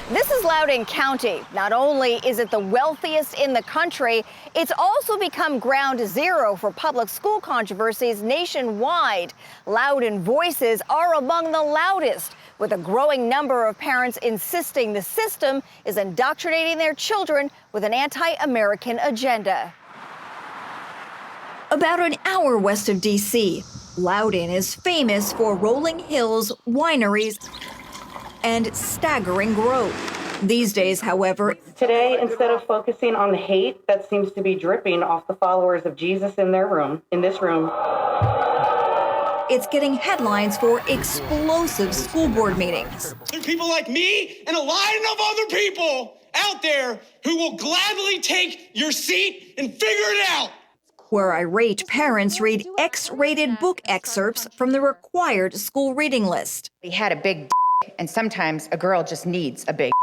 This is Loudoun County. Not only is it the wealthiest in the country, it's also become ground zero for public school controversies nationwide. Loudoun voices are among the loudest, with a growing number of parents insisting the system is indoctrinating their children with an anti-American agenda. About an hour west of D.C., Loudoun is famous for rolling hills, wineries, and staggering growth. These days, however, today, instead of focusing on the hate that seems to be dripping off the followers of Jesus in this room, it's getting headlines for explosive school board meetings. There are people like me and a line of other people out there who will gladly take your seat and figure it out. Where irate parents read X-rated book excerpts from the required school reading list. He had a big and sometimes a girl just needs a big.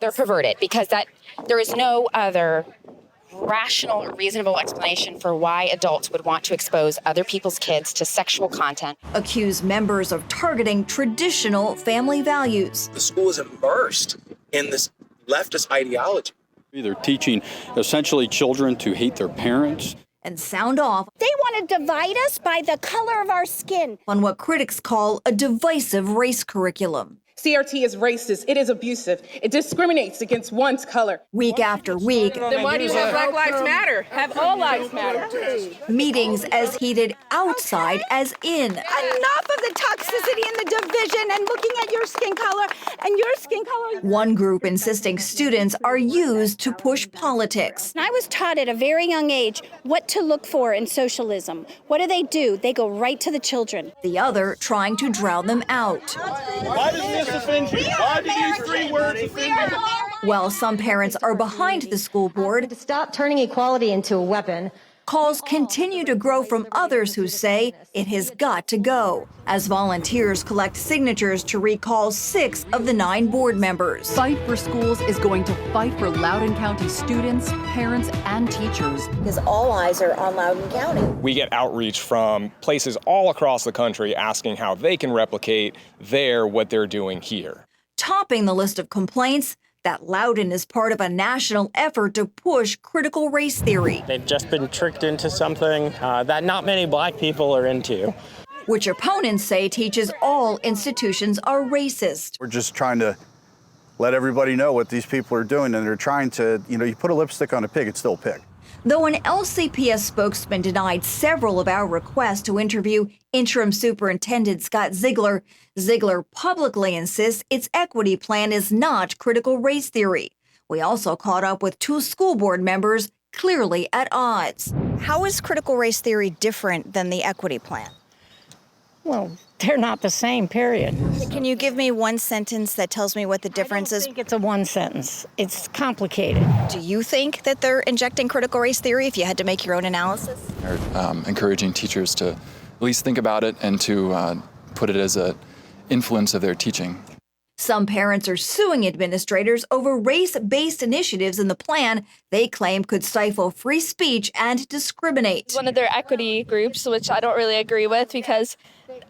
They're perverted because there is no other rational or reasonable explanation for why adults would want to expose other people's kids to sexual content. Accuse members of targeting traditional family values. The school is immersed in this leftist ideology. They're teaching essentially children to hate their parents. And sound off. They want to divide us by the color of our skin. On what critics call a divisive race curriculum. CRT is racist. It is abusive. It discriminates against one's color. Week after week. Then why do you have Black Lives Matter? Have all lives matter. Meetings as heated outside as in. Enough of the toxicity and the division and looking at your skin color and your skin color. One group insisting students are used to push politics. I was taught at a very young age what to look for in socialism. What do? They go right to the children. The other trying to drown them out. Why does this offend you? Why do these three words offend you? While some parents are behind the school board, to stop turning equality into a weapon. Calls continue to grow from others who say it has got to go, as volunteers collect signatures to recall 6 of the 9 board members. Fight for Schools is going to fight for Loudoun County students, parents, and teachers. Because all eyes are on Loudoun County. We get outreach from places all across the country asking how they can replicate what they're doing here. Topping the list of complaints, that Loudoun is part of a national effort to push critical race theory. They've just been tricked into something that not many black people are into. Which opponents say teaches all institutions are racist. We're just trying to let everybody know what these people are doing, and they're trying to, you put a lipstick on a pig, it's still a pig. Though an LCPS spokesman denied several of our requests to interview Interim Superintendent Scott Ziegler, Ziegler publicly insists its equity plan is not critical race theory. We also caught up with 2 school board members clearly at odds. How is critical race theory different than the equity plan? Well, they're not the same, period. Can you give me one sentence that tells me what the difference is? I think it's a one sentence. It's complicated. Do you think that they're injecting critical race theory if you had to make your own analysis? Encouraging teachers to at least think about it and to put it as an influence of their teaching. Some parents are suing administrators over race-based initiatives in the plan they claim could stifle free speech and discriminate. One of their equity groups, which I don't really agree with because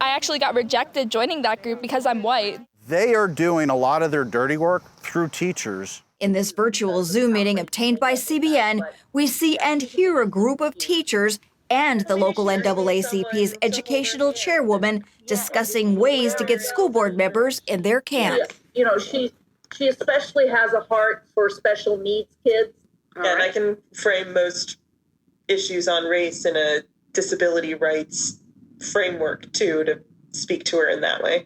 I actually got rejected joining that group because I'm white. They are doing a lot of their dirty work through teachers. In this virtual Zoom meeting obtained by CBN, we see and hear a group of teachers and the local NAACP's educational chairwoman discussing ways to get school board members in their camp. She especially has a heart for special needs kids. And I can frame most issues on race in a disability rights framework, too, to speak to her in that way.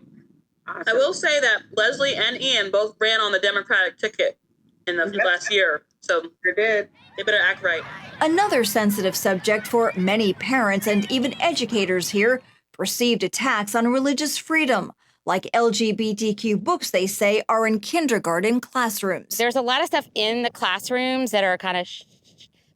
Awesome. I will say that Leslie and Ian both ran on the Democratic ticket in the last year. So they did. They better act right. Another sensitive subject for many parents and even educators here, perceived attacks on religious freedom, like LGBTQ books they say are in kindergarten classrooms. There's a lot of stuff in the classrooms that are kind of,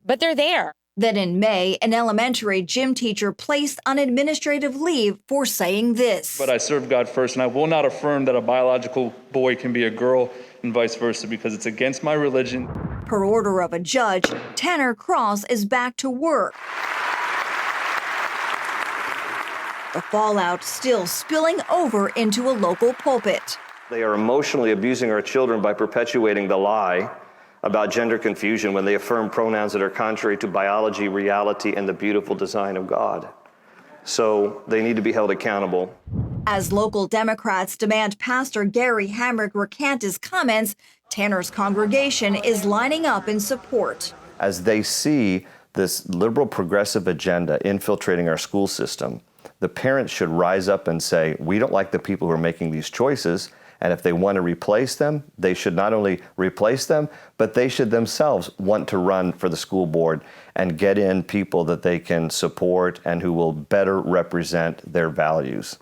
but they're there. Then in May, an elementary gym teacher placed on administrative leave for saying this. But I serve God first, and I will not affirm that a biological boy can be a girl and vice versa because it's against my religion. Per order of a judge, Tanner Cross is back to work. The fallout still spilling over into a local pulpit. They are emotionally abusing our children by perpetuating the lie about gender confusion when they affirm pronouns that are contrary to biology, reality, and the beautiful design of God. So they need to be held accountable. As local Democrats demand Pastor Gary Hamrick recant his comments, Tanner's congregation is lining up in support. As they see this liberal progressive agenda infiltrating our school system, the parents should rise up and say, we don't like the people who are making these choices, and if they want to replace them, they should not only replace them, but they should themselves want to run for the school board and get in people that they can support and who will better represent their values.